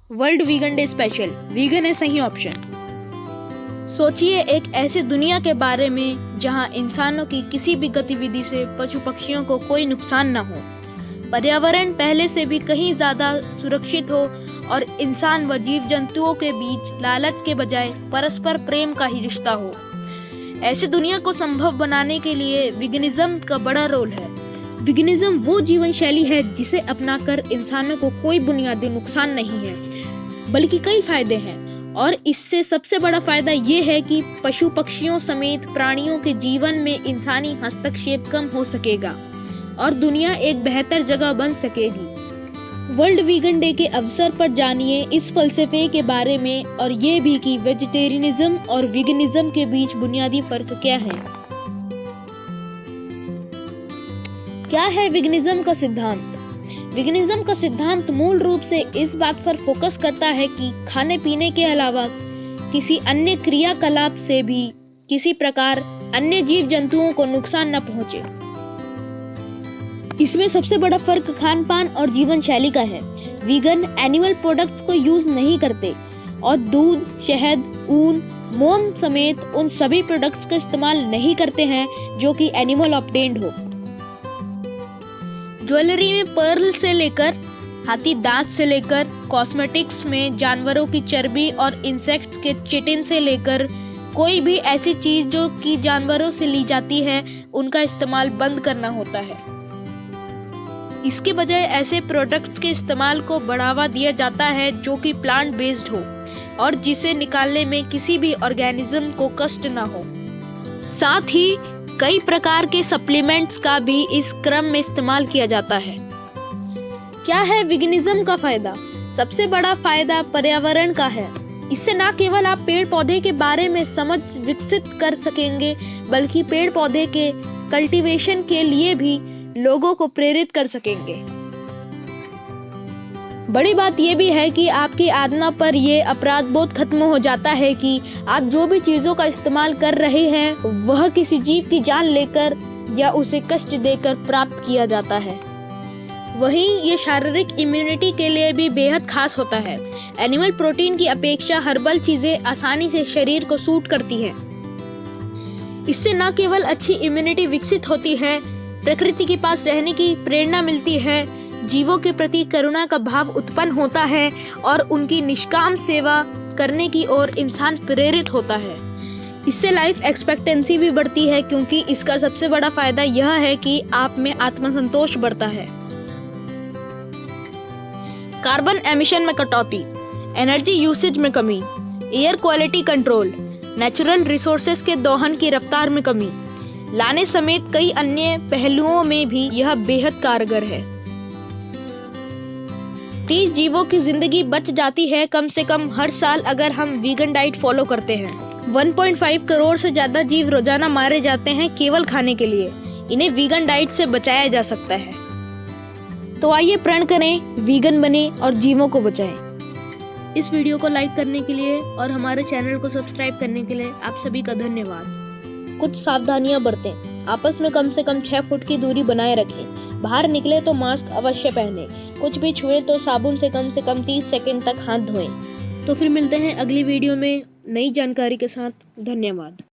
World vegan day special, vegan है सही option. सोचिए एक ऐसी दुनिया के बारे में जहां इंसानों की किसी भी गतिविधि से पशु पक्षियों को कोई नुकसान न हो, पर्यावरण पहले से भी कहीं ज्यादा सुरक्षित हो और इंसान व जीव जंतुओं के बीच लालच के बजाय परस्पर प्रेम का ही रिश्ता हो। ऐसी दुनिया को संभव बनाने के लिए वीगनिज्म का बड़ा रोल है। वीगनिज्म वो जीवन शैली है जिसे अपनाकर इंसानों को कोई बुनियादी नुकसान नहीं है, बल्कि कई फायदे हैं। और इससे सबसे बड़ा फायदा ये है कि पशु पक्षियों समेत प्राणियों के जीवन में इंसानी हस्तक्षेप कम हो सकेगा और दुनिया एक बेहतर जगह बन सकेगी। वर्ल्ड वीगन डे के अवसर पर जानिए इस फलसफे के बारे में और ये भी कि वेजिटेरियनिज्म और वीगनिज्म के बीच बुनियादी फर्क क्या है। क्या है वीगनिज्म का सिद्धांत? वीगनिज्म का सिद्धांत मूल रूप से इस बात पर फोकस करता है कि खाने पीने के अलावा किसी अन्य क्रियाकलाप से भी किसी प्रकार अन्य जीव जंतुओं को नुकसान न पहुंचे। इसमें सबसे बड़ा फर्क खान पान और जीवन शैली का है। वीगन एनिमल प्रोडक्ट्स को यूज नहीं करते और दूध, शहद, ऊन, मोम समेत उन सभी प्रोडक्ट्स का इस्तेमाल नहीं करते हैं जो कि एनिमल ऑब्टेन्ड हो। ज्वेलरी में पर्ल से लेकर हाथी दांत से लेकर कॉस्मेटिक्स में जानवरों की चर्बी और इंसेक्ट्स के चिटिन से लेकर कोई भी ऐसी चीज जो कि जानवरों से ली जाती है उनका इस्तेमाल बंद करना होता है। इसके बजाय ऐसे प्रोडक्ट्स के इस्तेमाल को बढ़ावा दिया जाता है जो कि प्लांट बेस्ड हो और जिसे निकालने में किसी भी ऑर्गेनिज्म को कष्ट ना हो। साथ ही कई प्रकार के सप्लीमेंट्स का भी इस क्रम में इस्तेमाल किया जाता है। क्या है वीगनिज्म का फायदा? सबसे बड़ा फायदा पर्यावरण का है। इससे न केवल आप पेड़ पौधे के बारे में समझ विकसित कर सकेंगे, बल्कि पेड़ पौधे के कल्टीवेशन के लिए भी लोगों को प्रेरित कर सकेंगे। बड़ी बात यह भी है कि आपकी आत्मा पर यह अपराध बोध खत्म हो जाता है कि आप जो भी चीजों का इस्तेमाल कर रहे हैं वह किसी जीव की जान लेकर या उसे कष्ट देकर प्राप्त किया जाता है। वहीं ये शारीरिक इम्यूनिटी के लिए भी बेहद खास होता है। एनिमल प्रोटीन की अपेक्षा हर्बल चीजें आसानी से शरीर को सूट करती है। इससे न केवल अच्छी इम्यूनिटी विकसित होती है, प्रकृति के पास रहने की प्रेरणा मिलती है, जीवों के प्रति करुणा का भाव उत्पन्न होता है और उनकी निष्काम सेवा करने की ओर इंसान प्रेरित होता है। इससे लाइफ एक्सपेक्टेंसी भी बढ़ती है, क्योंकि इसका सबसे बड़ा फायदा यह है कि आप में आत्मसंतोष बढ़ता है। कार्बन एमिशन में कटौती, एनर्जी यूसेज में कमी, air quality control, natural resources के दोहन की रफ्तार में कमी लाने समेत कई अन्य पहलुओं में भी यह बेहद कारगर है। 30 जीवों की जिंदगी बच जाती है कम से कम हर साल अगर हम वीगन डाइट फॉलो करते हैं। 1.5 करोड़ से ज्यादा जीव रोजाना मारे जाते हैं केवल खाने के लिए। इन्हें वीगन डाइट से बचाया जा सकता है। तो आइए प्रण करें, वीगन बने और जीवों को बचाएं। इस वीडियो को लाइक करने के लिए और हमारे चैनल को सब्सक्राइब करने के लिए आप सभी का धन्यवाद। कुछ सावधानियां बरतें। आपस में कम से कम 6 फुट की दूरी बनाए रखें। बाहर निकले तो मास्क अवश्य पहनें। कुछ भी छुए तो साबुन से कम 30 सेकंड तक हाथ धोएं। तो फिर मिलते हैं अगली वीडियो में नई जानकारी के साथ। धन्यवाद।